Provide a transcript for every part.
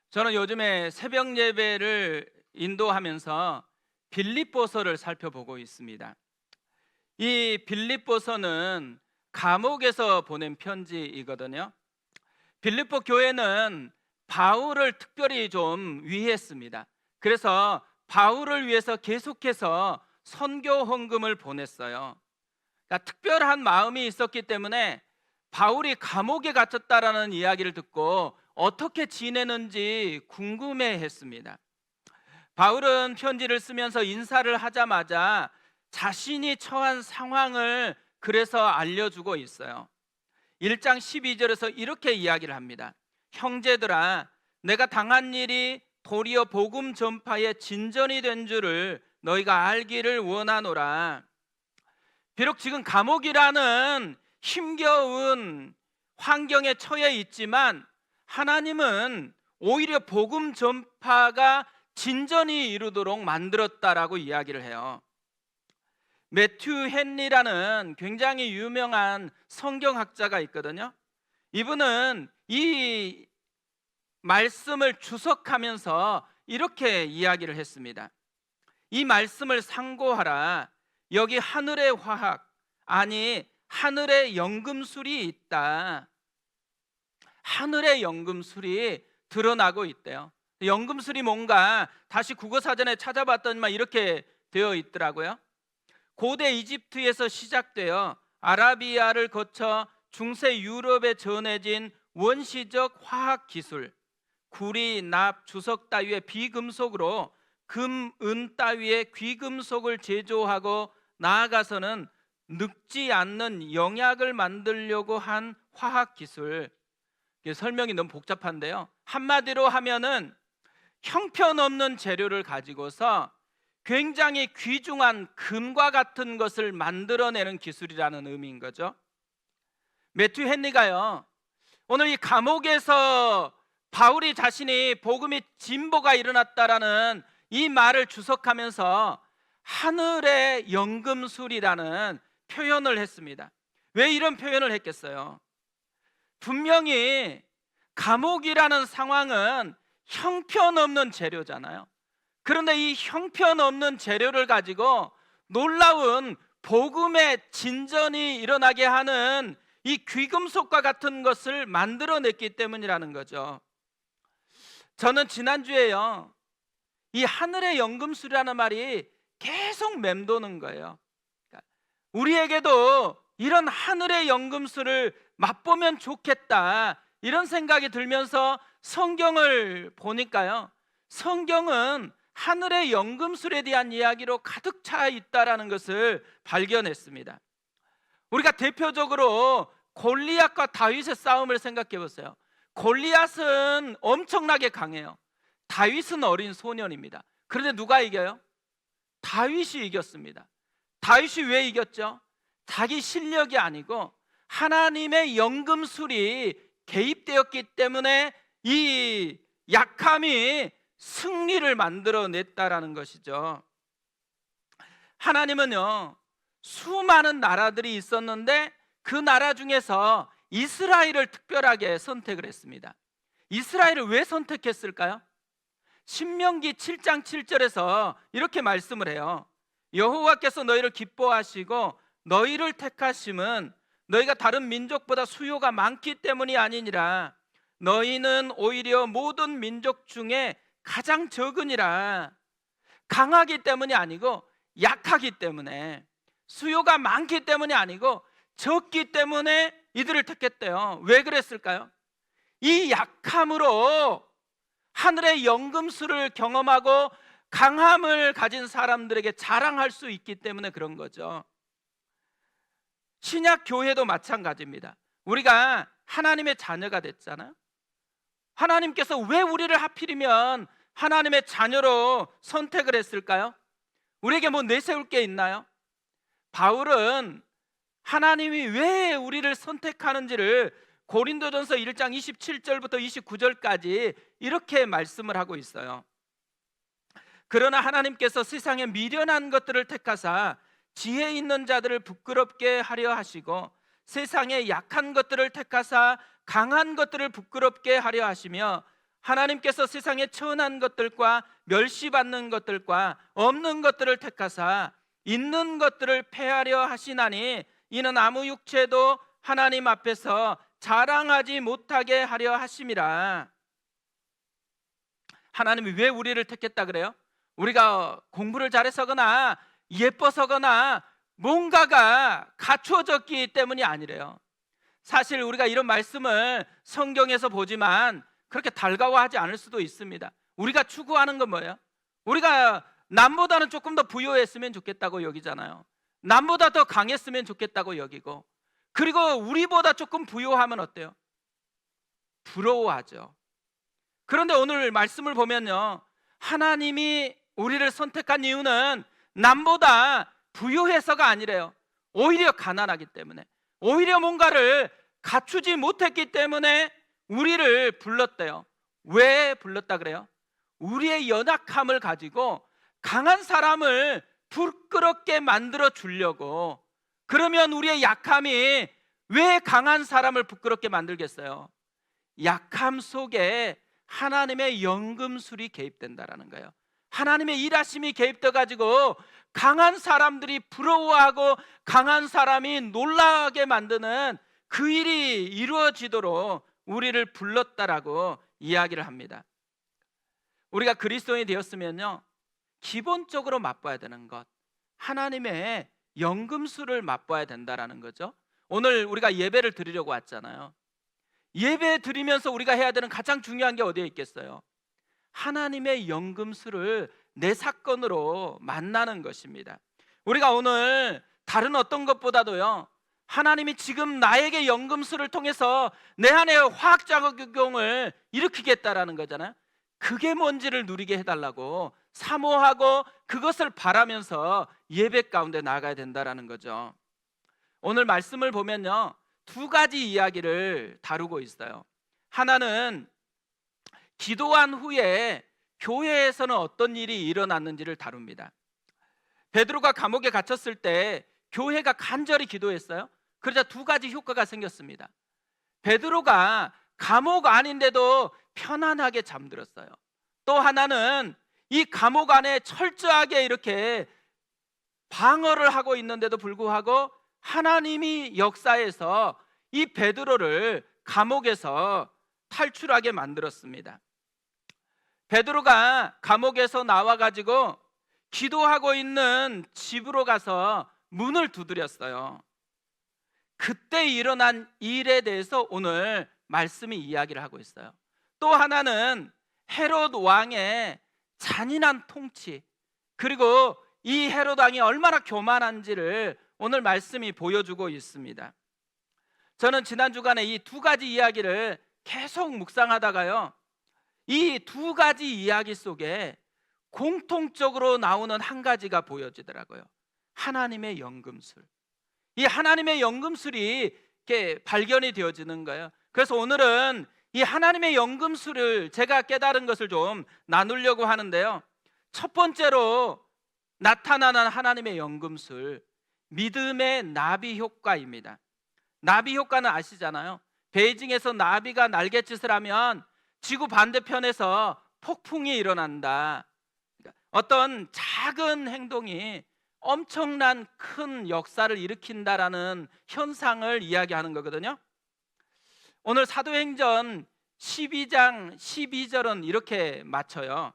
저는 요즘에 새벽 예배를 인도하면서 빌립보서를 살펴보고 있습니다. 이 빌립보서는 감옥에서 보낸 편지이거든요. 빌립보 교회는 바울을 특별히 좀 위했습니다. 그래서 바울을 위해서 계속해서 선교 헌금을 보냈어요. 그러니까 특별한 마음이 있었기 때문에 바울이 감옥에 갇혔다라는 이야기를 듣고 어떻게 지내는지 궁금해했습니다. 바울은 편지를 쓰면서 인사를 하자마자 자신이 처한 상황을 그래서 알려주고 있어요. 1장 12절에서 이렇게 이야기를 합니다. 형제들아, 내가 당한 일이 도리어 복음 전파의 진전이 된 줄을 너희가 알기를 원하노라. 비록 지금 감옥이라는 힘겨운 환경에 처해 있지만 하나님은 오히려 복음 전파가 진전이 이루도록 만들었다라고 이야기를 해요. 매튜 헨리라는 굉장히 유명한 성경학자가 있거든요. 이분은 이 말씀을 주석하면서 이렇게 이야기를 했습니다. 이 말씀을 상고하라. 여기 하늘의 화학, 아니 하늘의 연금술이 있다. 하늘의 연금술이 드러나고 있대요. 연금술이 뭔가 다시 국어사전에 찾아봤더니만 이렇게 되어 있더라고요. 고대 이집트에서 시작되어 아라비아를 거쳐 중세 유럽에 전해진 원시적 화학 기술, 구리, 납, 주석 따위의 비금속으로 금, 은 따위의 귀금속을 제조하고 나아가서는 늙지 않는 영약을 만들려고 한 화학 기술. 설명이 너무 복잡한데요. 한마디로 하면은 형편없는 재료를 가지고서 굉장히 귀중한 금과 같은 것을 만들어내는 기술이라는 의미인 거죠. 매튜 헨리가요, 오늘 이 감옥에서 바울이 자신이 복음의 진보가 일어났다라는 이 말을 주석하면서 하늘의 연금술이라는 표현을 했습니다. 왜 이런 표현을 했겠어요? 분명히 감옥이라는 상황은 형편없는 재료잖아요. 그런데 이 형편없는 재료를 가지고 놀라운 복음의 진전이 일어나게 하는 이 귀금속과 같은 것을 만들어냈기 때문이라는 거죠. 저는 지난주에요, 이 하늘의 연금술이라는 말이 계속 맴도는 거예요. 우리에게도 이런 하늘의 연금술을 맛보면 좋겠다, 이런 생각이 들면서 성경을 보니까요, 성경은 하늘의 연금술에 대한 이야기로 가득 차 있다라는 것을 발견했습니다. 우리가 대표적으로 골리앗과 다윗의 싸움을 생각해 보세요. 골리앗은 엄청나게 강해요. 다윗은 어린 소년입니다. 그런데 누가 이겨요? 다윗이 이겼습니다. 다윗이 왜 이겼죠? 자기 실력이 아니고 하나님의 연금술이 개입되었기 때문에 이 약함이 승리를 만들어냈다라는 것이죠. 하나님은요, 수많은 나라들이 있었는데 그 나라 중에서 이스라엘을 특별하게 선택을 했습니다. 이스라엘을 왜 선택했을까요? 신명기 7장 7절에서 이렇게 말씀을 해요. 여호와께서 너희를 기뻐하시고 너희를 택하심은 너희가 다른 민족보다 수요가 많기 때문이 아니니라. 너희는 오히려 모든 민족 중에 가장 적으니라. 강하기 때문이 아니고 약하기 때문에, 수요가 많기 때문이 아니고 적기 때문에 이들을 택했대요. 왜 그랬을까요? 이 약함으로 하늘의 연금술을 경험하고 강함을 가진 사람들에게 자랑할 수 있기 때문에 그런 거죠. 신약 교회도 마찬가지입니다. 우리가 하나님의 자녀가 됐잖아요. 하나님께서 왜 우리를 하필이면 하나님의 자녀로 선택을 했을까요? 우리에게 뭐 내세울 게 있나요? 바울은 하나님이 왜 우리를 선택하는지를 고린도전서 1장 27절부터 29절까지 이렇게 말씀을 하고 있어요. 그러나 하나님께서 세상에 미련한 것들을 택하사 지혜 있는 자들을 부끄럽게 하려 하시고 세상에 약한 것들을 택하사 강한 것들을 부끄럽게 하려 하시며 하나님께서 세상의 천한 것들과 멸시받는 것들과 없는 것들을 택하사 있는 것들을 폐하려 하시나니 이는 아무 육체도 하나님 앞에서 자랑하지 못하게 하려 하심이라. 하나님이 왜 우리를 택했다 그래요? 우리가 공부를 잘해서거나 예뻐서거나 뭔가가 갖추어졌기 때문이 아니래요. 사실 우리가 이런 말씀을 성경에서 보지만 그렇게 달가워하지 않을 수도 있습니다. 우리가 추구하는 건 뭐예요? 우리가 남보다는 조금 더 부유했으면 좋겠다고 여기잖아요. 남보다 더 강했으면 좋겠다고 여기고, 그리고 우리보다 조금 부유하면 어때요? 부러워하죠. 그런데 오늘 말씀을 보면요, 하나님이 우리를 선택한 이유는 남보다 부유해서가 아니래요. 오히려 가난하기 때문에, 오히려 뭔가를 갖추지 못했기 때문에 우리를 불렀대요. 왜 불렀다 그래요? 우리의 연약함을 가지고 강한 사람을 부끄럽게 만들어 주려고. 그러면 우리의 약함이 왜 강한 사람을 부끄럽게 만들겠어요? 약함 속에 하나님의 연금술이 개입된다라는 거예요. 하나님의 일하심이 개입돼 가지고 강한 사람들이 부러워하고 강한 사람이 놀라게 만드는 그 일이 이루어지도록 우리를 불렀다라고 이야기를 합니다. 우리가 그리스도인이 되었으면요, 기본적으로 맛봐야 되는 것, 하나님의 연금술을 맛봐야 된다라는 거죠. 오늘 우리가 예배를 드리려고 왔잖아요. 예배 드리면서 우리가 해야 되는 가장 중요한 게 어디에 있겠어요? 하나님의 연금술을 내 사건으로 만나는 것입니다. 우리가 오늘 다른 어떤 것보다도요, 하나님이 지금 나에게 연금술을 통해서 내 안에 화학작용을 일으키겠다라는 거잖아요. 그게 뭔지를 누리게 해달라고 사모하고 그것을 바라면서 예배 가운데 나아가야 된다라는 거죠. 오늘 말씀을 보면요, 두 가지 이야기를 다루고 있어요. 하나는 기도한 후에 교회에서는 어떤 일이 일어났는지를 다룹니다. 베드로가 감옥에 갇혔을 때 교회가 간절히 기도했어요. 그러자 두 가지 효과가 생겼습니다. 베드로가 감옥 안인데도 편안하게 잠들었어요. 또 하나는 이 감옥 안에 철저하게 이렇게 방어를 하고 있는데도 불구하고 하나님이 역사에서 이 베드로를 감옥에서 탈출하게 만들었습니다. 베드로가 감옥에서 나와가지고 기도하고 있는 집으로 가서 문을 두드렸어요. 그때 일어난 일에 대해서 오늘 말씀이 이야기를 하고 있어요. 또 하나는 헤롯 왕의 잔인한 통치, 그리고 이 헤롯 왕이 얼마나 교만한지를 오늘 말씀이 보여주고 있습니다. 저는 지난 주간에 이 두 가지 이야기를 계속 묵상하다가요, 이 두 가지 이야기 속에 공통적으로 나오는 한 가지가 보여지더라고요. 하나님의 연금술. 이 하나님의 연금술이 이렇게 발견이 되어지는 거예요. 그래서 오늘은 이 하나님의 연금술을 제가 깨달은 것을 좀 나누려고 하는데요, 첫 번째로 나타나는 하나님의 연금술, 믿음의 나비 효과입니다. 나비 효과는 아시잖아요. 베이징에서 나비가 날갯짓을 하면 지구 반대편에서 폭풍이 일어난다. 어떤 작은 행동이 엄청난 큰 역사를 일으킨다라는 현상을 이야기하는 거거든요. 오늘 사도행전 12장 12절은 이렇게 맞춰요.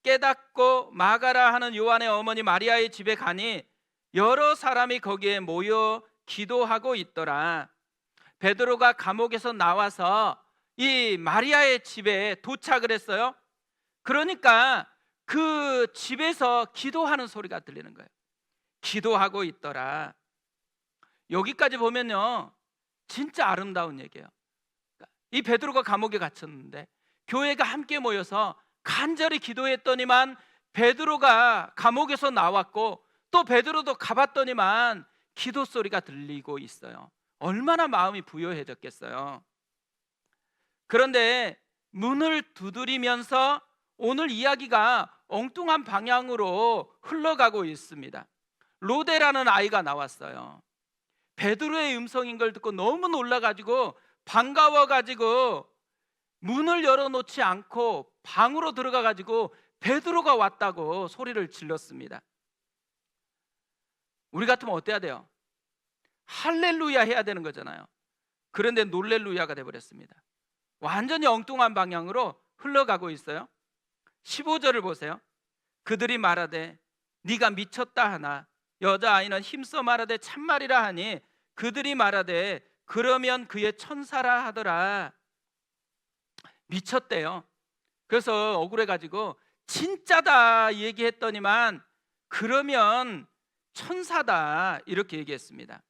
깨닫고 마가라 하는 요한의 어머니 마리아의 집에 가니 여러 사람이 거기에 모여 기도하고 있더라. 베드로가 감옥에서 나와서 이 마리아의 집에 도착을 했어요. 그러니까 그 집에서 기도하는 소리가 들리는 거예요. 기도하고 있더라. 여기까지 보면요, 진짜 아름다운 얘기예요. 이 베드로가 감옥에 갇혔는데 교회가 함께 모여서 간절히 기도했더니만 베드로가 감옥에서 나왔고, 또 베드로도 가봤더니만 기도 소리가 들리고 있어요. 얼마나 마음이 부요해졌겠어요. 그런데 문을 두드리면서 오늘 이야기가 엉뚱한 방향으로 흘러가고 있습니다. 로데라는 아이가 나왔어요. 베드로의 음성인 걸 듣고 너무 놀라가지고 반가워가지고 문을 열어놓지 않고 방으로 들어가 가지고 베드로가 왔다고 소리를 질렀습니다. 우리 같으면 어때야 돼요? 할렐루야 해야 되는 거잖아요. 그런데 놀렐루야가 돼버렸습니다. 완전히 엉뚱한 방향으로 흘러가고 있어요. 15절을 보세요. 그들이 말하되 네가 미쳤다 하나 여자아이는 힘써 말하되 참말이라 하니 그들이 말하되 그러면 그의 천사라 하더라. 미쳤대요. 그래서 억울해가지고 진짜다 얘기했더니만 그러면 천사다 이렇게 얘기했습니다.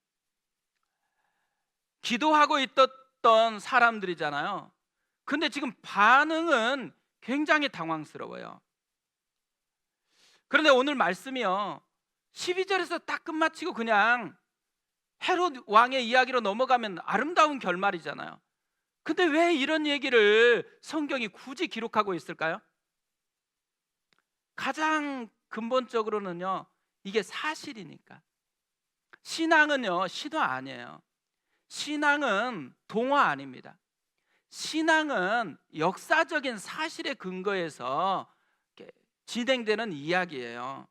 기도하고 있었던 사람들이잖아요. 근데 지금 반응은 굉장히 당황스러워요. 그런데 오늘 말씀이요 12절에서 딱 끝마치고 그냥 헤롯 왕의 이야기로 넘어가면 아름다운 결말이잖아요. 근데 왜 이런 얘기를 성경이 굳이 기록하고 있을까요? 가장 근본적으로는요 이게 사실이니까. 신앙은요 신화 아니에요. 신앙은 동화 아닙니다. 신앙은 역사적인 사실에 근거해서 진행되는 이야기예요.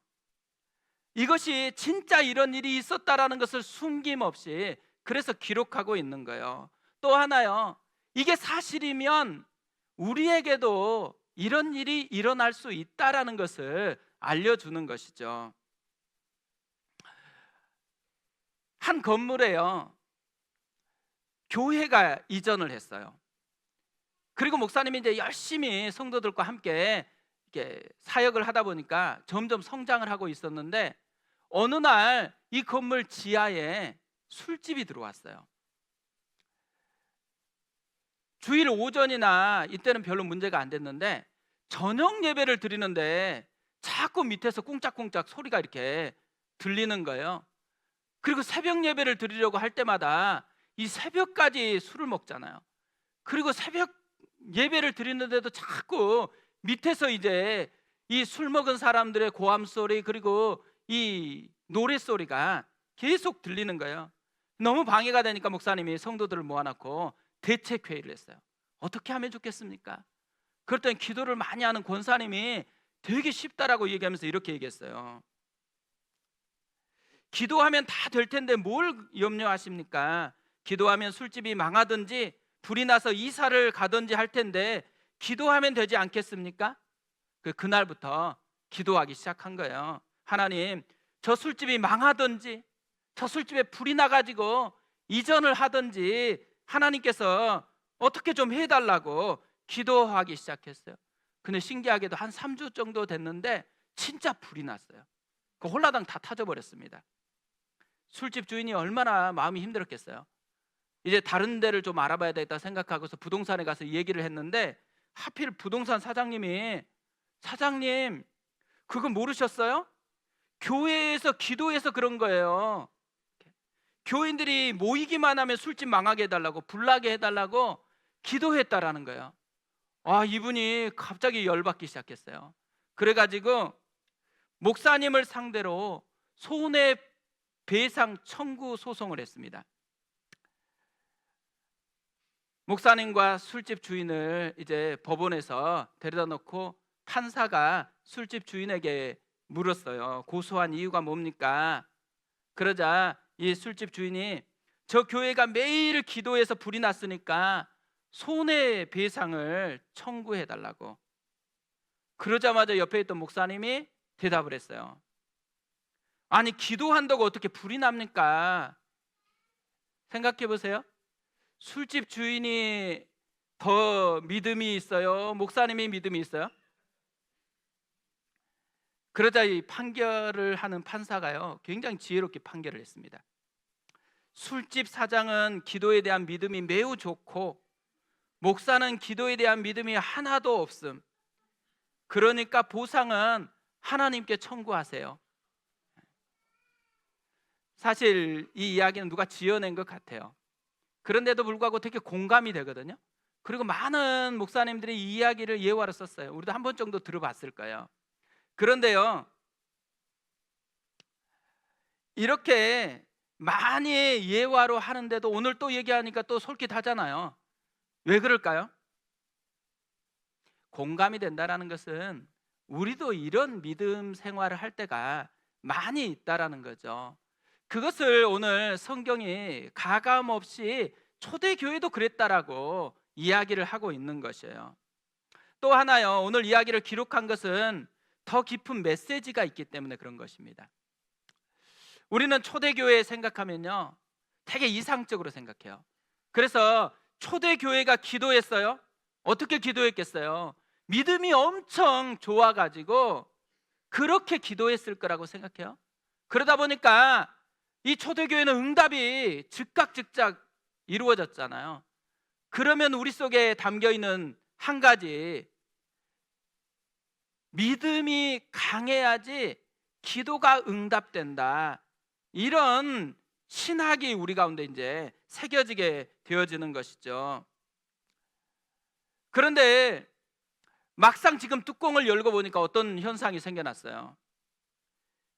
이것이 진짜 이런 일이 있었다라는 것을 숨김없이 그래서 기록하고 있는 거예요. 또 하나요, 이게 사실이면 우리에게도 이런 일이 일어날 수 있다라는 것을 알려주는 것이죠. 한 건물에요 교회가 이전을 했어요. 그리고 목사님이 이제 열심히 성도들과 함께 이렇게 사역을 하다 보니까 점점 성장을 하고 있었는데 어느 날 이 건물 지하에 술집이 들어왔어요. 주일 오전이나 이때는 별로 문제가 안 됐는데 저녁 예배를 드리는데 자꾸 밑에서 꿍짝꿍짝 소리가 이렇게 들리는 거예요. 그리고 새벽 예배를 드리려고 할 때마다 이 새벽까지 술을 먹잖아요. 그리고 새벽 예배를 드리는데도 자꾸 밑에서 이제 이 술 먹은 사람들의 고함 소리 그리고 이 노래 소리가 계속 들리는 거예요. 너무 방해가 되니까 목사님이 성도들을 모아놓고 대책 회의를 했어요. 어떻게 하면 좋겠습니까? 그랬더니 기도를 많이 하는 권사님이 되게 쉽다라고 얘기하면서 이렇게 얘기했어요. 기도하면 다 될 텐데 뭘 염려하십니까? 기도하면 술집이 망하든지 불이 나서 이사를 가든지 할 텐데 기도하면 되지 않겠습니까? 그날부터 기도하기 시작한 거예요. 하나님, 저 술집이 망하든지 저 술집에 불이 나가지고 이전을 하든지 하나님께서 어떻게 좀 해달라고 기도하기 시작했어요. 근데 신기하게도 한 3주 정도 됐는데 진짜 불이 났어요. 그 홀라당 다 타져버렸습니다. 술집 주인이 얼마나 마음이 힘들었겠어요. 이제 다른 데를 좀 알아봐야 되겠다 생각하고서 부동산에 가서 얘기를 했는데 하필 부동산 사장님이 사장님 그거 모르셨어요? 교회에서 기도해서 그런 거예요. 교인들이 모이기만 하면 술집 망하게 해달라고 불나게 해달라고 기도했다라는 거예요. 이분이 갑자기 열받기 시작했어요. 그래가지고 목사님을 상대로 손해배상 청구 소송을 했습니다. 목사님과 술집 주인을 이제 법원에서 데려다 놓고 판사가 술집 주인에게 물었어요. 고소한 이유가 뭡니까? 그러자 이 술집 주인이 저 교회가 매일 기도해서 불이 났으니까 손해배상을 청구해 달라고. 그러자마자 옆에 있던 목사님이 대답을 했어요. 아니 기도한다고 어떻게 불이 납니까? 생각해 보세요. 술집 주인이 더 믿음이 있어요? 목사님이 믿음이 있어요? 그러자 이 판결을 하는 판사가요 굉장히 지혜롭게 판결을 했습니다. 술집 사장은 기도에 대한 믿음이 매우 좋고 목사는 기도에 대한 믿음이 하나도 없음. 그러니까 보상은 하나님께 청구하세요. 사실 이 이야기는 누가 지어낸 것 같아요. 그런데도 불구하고 되게 공감이 되거든요. 그리고 많은 목사님들이 이 이야기를 예화로 썼어요. 우리도 한 번 정도 들어봤을 거예요. 그런데요 이렇게 많이 예화로 하는데도 오늘 또 얘기하니까 또 솔깃하잖아요. 왜 그럴까요? 공감이 된다라는 것은 우리도 이런 믿음 생활을 할 때가 많이 있다라는 거죠. 그것을 오늘 성경이 가감 없이 초대교회도 그랬다라고 이야기를 하고 있는 것이에요. 또 하나요, 오늘 이야기를 기록한 것은 더 깊은 메시지가 있기 때문에 그런 것입니다. 우리는 초대교회 생각하면요 되게 이상적으로 생각해요. 그래서 초대교회가 기도했어요. 어떻게 기도했겠어요? 믿음이 엄청 좋아가지고 그렇게 기도했을 거라고 생각해요. 그러다 보니까 이 초대교회는 응답이 즉각 이루어졌잖아요. 그러면 우리 속에 담겨있는 한 가지, 믿음이 강해야지 기도가 응답된다, 이런 신학이 우리 가운데 이제 새겨지게 되어지는 것이죠. 그런데 막상 지금 뚜껑을 열고 보니까 어떤 현상이 생겨났어요.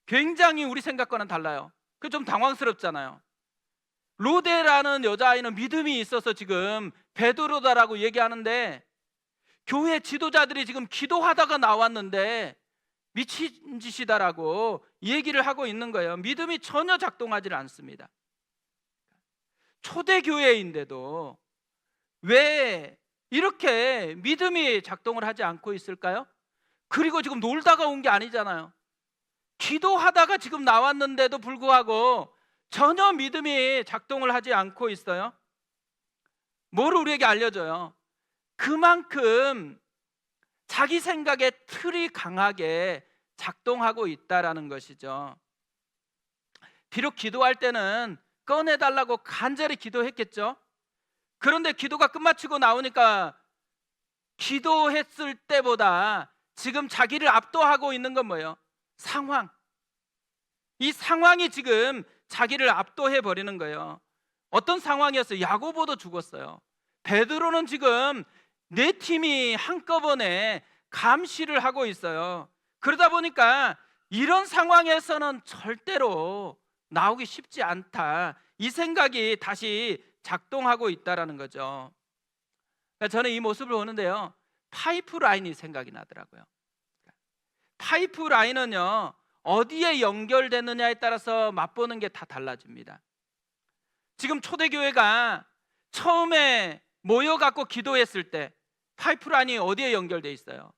굉장히 우리 생각과는 달라요. 그 좀 당황스럽잖아요. 로데라는 여자아이는 믿음이 있어서 지금 베드로다라고 얘기하는데, 교회 지도자들이 지금 기도하다가 나왔는데 미친 짓이다라고 얘기를 하고 있는 거예요. 믿음이 전혀 작동하지 않습니다. 초대교회인데도 왜 이렇게 믿음이 작동을 하지 않고 있을까요? 그리고 지금 놀다가 온 게 아니잖아요. 기도하다가 지금 나왔는데도 불구하고 전혀 믿음이 작동을 하지 않고 있어요. 뭐를 우리에게 알려줘요? 그만큼 자기 생각의 틀이 강하게 작동하고 있다라는 것이죠. 비록 기도할 때는 꺼내달라고 간절히 기도했겠죠. 그런데 기도가 끝마치고 나오니까 기도했을 때보다 지금 자기를 압도하고 있는 건 뭐예요? 상황. 이 상황이 지금 자기를 압도해 버리는 거예요. 어떤 상황이었어요? 야고보도 죽었어요. 베드로는 지금 네 팀이 한꺼번에 감시를 하고 있어요. 그러다 보니까 이런 상황에서는 절대로 나오기 쉽지 않다, 이 생각이 다시 작동하고 있다라는 거죠. 그러니까 저는 이 모습을 보는데요, 파이프라인이 생각이 나더라고요. 파이프라인은요 어디에 연결되느냐에 따라서 맛보는 게 다 달라집니다. 지금 초대교회가 처음에 모여갖고 기도했을 때 파이프라인이 어디에 연결되어 있어요?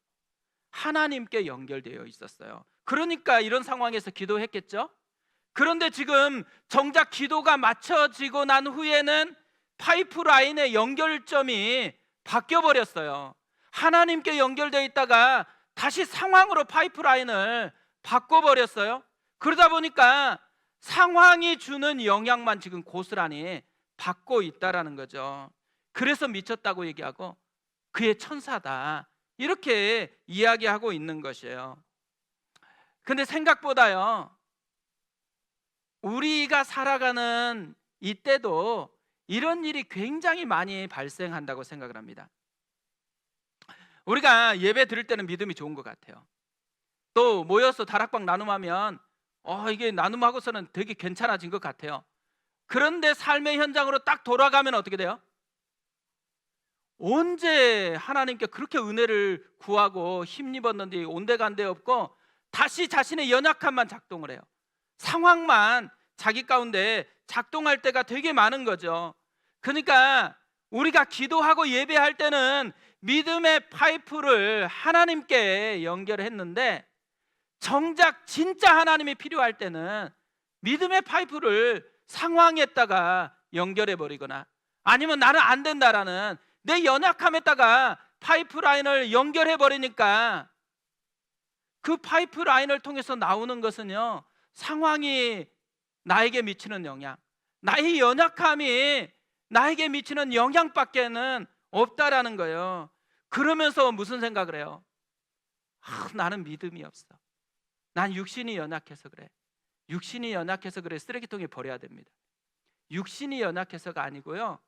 하나님께 연결되어 있었어요. 그러니까 이런 상황에서 기도했겠죠. 그런데 지금 정작 기도가 마쳐지고 난 후에는 파이프라인의 연결점이 바뀌어버렸어요. 하나님께 연결되어 있다가 다시 상황으로 파이프라인을 바꿔버렸어요. 그러다 보니까 상황이 주는 영향만 지금 고스란히 받고 있다라는 거죠. 그래서 미쳤다고 얘기하고 그의 천사다, 이렇게 이야기하고 있는 것이에요. 근데 생각보다요 우리가 살아가는 이때도 이런 일이 굉장히 많이 발생한다고 생각을 합니다. 우리가 예배 드릴 때는 믿음이 좋은 것 같아요. 또 모여서 다락방 나눔하면 이게 나눔하고서는 되게 괜찮아진 것 같아요. 그런데 삶의 현장으로 딱 돌아가면 어떻게 돼요? 언제 하나님께 그렇게 은혜를 구하고 힘입었는데 온데간데 없고 다시 자신의 연약함만 작동을 해요. 상황만 자기 가운데 작동할 때가 되게 많은 거죠. 그러니까 우리가 기도하고 예배할 때는 믿음의 파이프를 하나님께 연결했는데, 정작 진짜 하나님이 필요할 때는 믿음의 파이프를 상황에다가 연결해 버리거나, 아니면 나는 안 된다라는 내 연약함에다가 파이프라인을 연결해 버리니까 그 파이프라인을 통해서 나오는 것은요 상황이 나에게 미치는 영향, 나의 연약함이 나에게 미치는 영향밖에는 없다라는 거예요. 그러면서 무슨 생각을 해요? 나는 믿음이 없어, 난 육신이 연약해서 그래. 육신이 연약해서 그래 쓰레기통에 버려야 됩니다. 육신이 연약해서가 아니고요,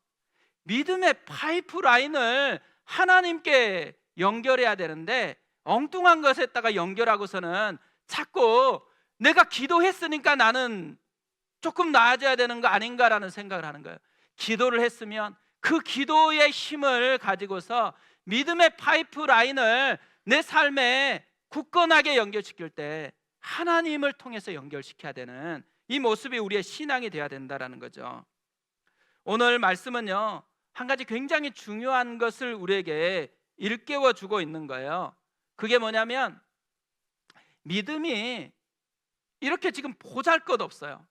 믿음의 파이프라인을 하나님께 연결해야 되는데 엉뚱한 것에다가 연결하고서는 자꾸 내가 기도했으니까 나는 조금 나아져야 되는 거 아닌가라는 생각을 하는 거예요. 기도를 했으면 그 기도의 힘을 가지고서 믿음의 파이프라인을 내 삶에 굳건하게 연결시킬 때 하나님을 통해서 연결시켜야 되는 이 모습이 우리의 신앙이 되어야 된다는 거죠. 오늘 말씀은요, 한 가지 굉장히 중요한 것을 우리에게 일깨워 주고 있는 거예요. 그게 뭐냐면 믿음이 이렇게 지금 보잘것없어요.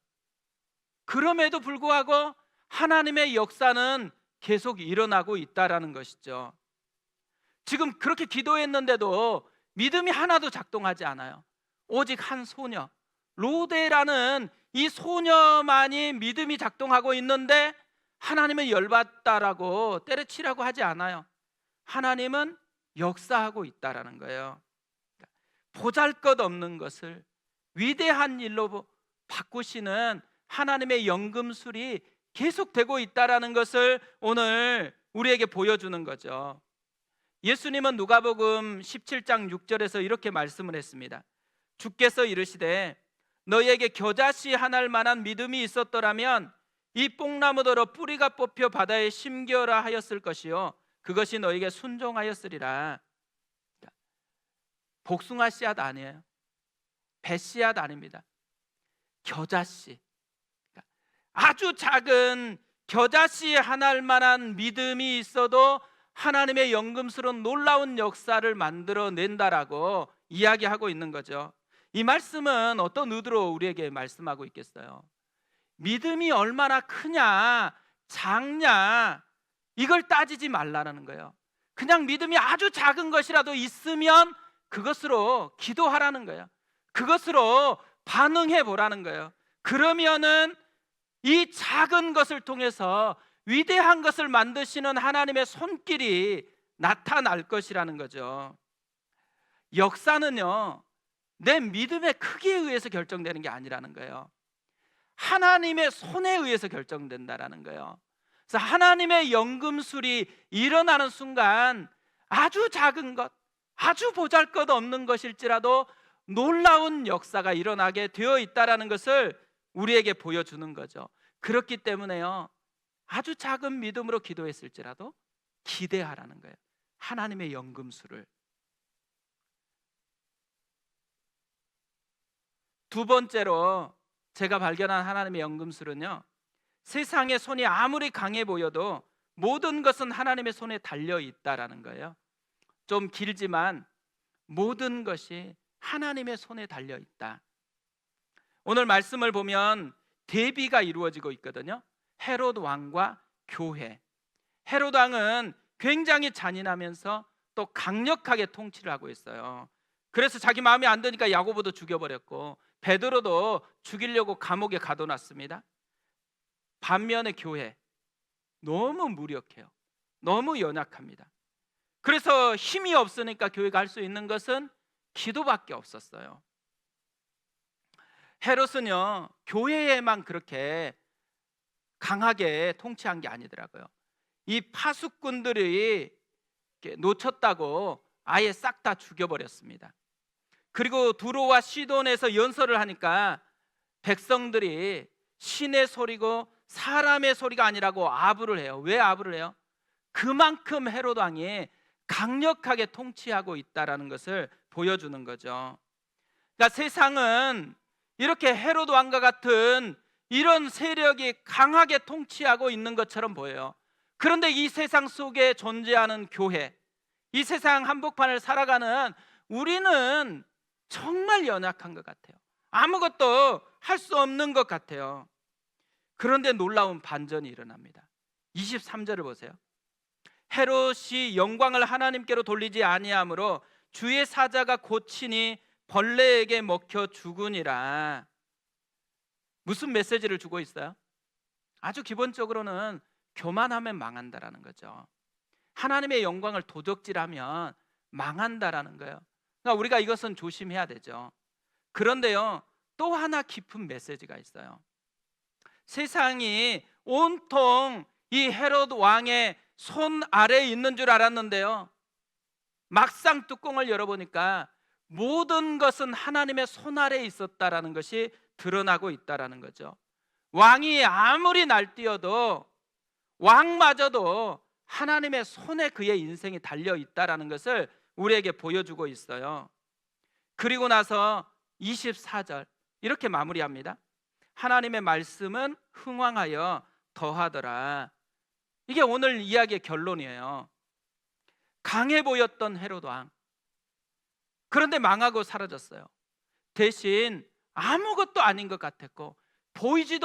그럼에도 불구하고 하나님의 역사는 계속 일어나고 있다라는 것이죠. 지금 그렇게 기도했는데도 믿음이 하나도 작동하지 않아요. 오직 한 소녀, 로데라는 이 소녀만이 믿음이 작동하고 있는데 하나님은 열받다라고 때려치라고 하지 않아요. 하나님은 역사하고 있다라는 거예요. 보잘것없는 것을 위대한 일로 바꾸시는 하나님의 연금술이 계속되고 있다라는 것을 오늘 우리에게 보여주는 거죠. 예수님은 누가복음 17장 6절에서 이렇게 말씀을 했습니다. 주께서 이르시되 너희에게 겨자씨 하나일 만한 믿음이 있었더라면 이 뽕나무더러 뿌리가 뽑혀 바다에 심겨라 하였을 것이요 그것이 너희에게 순종하였으리라. 복숭아 씨앗 아니에요. 배 씨앗 아닙니다. 겨자씨, 아주 작은 겨자씨 하나일 만한 믿음이 있어도 하나님의 연금술은 놀라운 역사를 만들어낸다라고 이야기하고 있는 거죠. 이 말씀은 어떤 의도로 우리에게 말씀하고 있겠어요? 믿음이 얼마나 크냐 작냐 이걸 따지지 말라는 거예요. 그냥 믿음이 아주 작은 것이라도 있으면 그것으로 기도하라는 거예요. 그것으로 반응해 보라는 거예요. 그러면은 이 작은 것을 통해서 위대한 것을 만드시는 하나님의 손길이 나타날 것이라는 거죠. 역사는요, 내 믿음의 크기에 의해서 결정되는 게 아니라는 거예요. 하나님의 손에 의해서 결정된다라는 거예요. 그래서 하나님의 연금술이 일어나는 순간 아주 작은 것, 아주 보잘것없는 것일지라도 놀라운 역사가 일어나게 되어 있다라는 것을 우리에게 보여주는 거죠. 그렇기 때문에요, 아주 작은 믿음으로 기도했을지라도 기대하라는 거예요. 하나님의 연금술을. 두 번째로 제가 발견한 하나님의 연금술은요, 세상의 손이 아무리 강해 보여도 모든 것은 하나님의 손에 달려 있다라는 거예요. 좀 길지만 모든 것이 하나님의 손에 달려 있다. 오늘 말씀을 보면 대비가 이루어지고 있거든요. 헤롯 왕과 교회. 헤롯 왕은 굉장히 잔인하면서 또 강력하게 통치를 하고 있어요. 그래서 자기 마음에 안 드니까 야고보도 죽여버렸고 베드로도 죽이려고 감옥에 가둬놨습니다. 반면에 교회 너무 무력해요. 너무 연약합니다. 그래서 힘이 없으니까 교회가 할 수 있는 것은 기도밖에 없었어요. 헤롯은요, 교회에만 그렇게 강하게 통치한 게 아니더라고요. 이 파수꾼들이 놓쳤다고 아예 싹 다 죽여버렸습니다. 그리고 두로와 시돈에서 연설을 하니까 백성들이 신의 소리고 사람의 소리가 아니라고 아부를 해요. 왜 아부를 해요? 그만큼 헤롯 왕이 강력하게 통치하고 있다라는 것을 보여주는 거죠. 그러니까 세상은 이렇게 헤롯 왕과 같은 이런 세력이 강하게 통치하고 있는 것처럼 보여요. 그런데 이 세상 속에 존재하는 교회, 이 세상 한복판을 살아가는 우리는 정말 연약한 것 같아요. 아무것도 할 수 없는 것 같아요. 그런데 놀라운 반전이 일어납니다. 23절을 보세요. 헤롯이 영광을 하나님께로 돌리지 아니하므로 주의 사자가 고치니 벌레에게 먹혀 죽으니라. 무슨 메시지를 주고 있어요? 아주 기본적으로는 교만하면 망한다라는 거죠. 하나님의 영광을 도적질하면 망한다라는 거예요. 그러니까 우리가 이것은 조심해야 되죠. 그런데요, 또 하나 깊은 메시지가 있어요. 세상이 온통 이 헤롯 왕의 손 아래에 있는 줄 알았는데요, 막상 뚜껑을 열어보니까 모든 것은 하나님의 손 아래에 있었다라는 것이 드러나고 있다라는 거죠. 왕이 아무리 날뛰어도 왕마저도 하나님의 손에 그의 인생이 달려 있다라는 것을 우리에게 보여주고 있어요. 그리고 나서 24절 이렇게 마무리합니다. 하나님의 말씀은 흥왕하여 더하더라. 이게 오늘 이야기의 결론이에요. 강해 보였던 헤롯 왕, 그런데 망하고 사라졌어요. 대신 아무것도 아닌 것 같았고 보이지도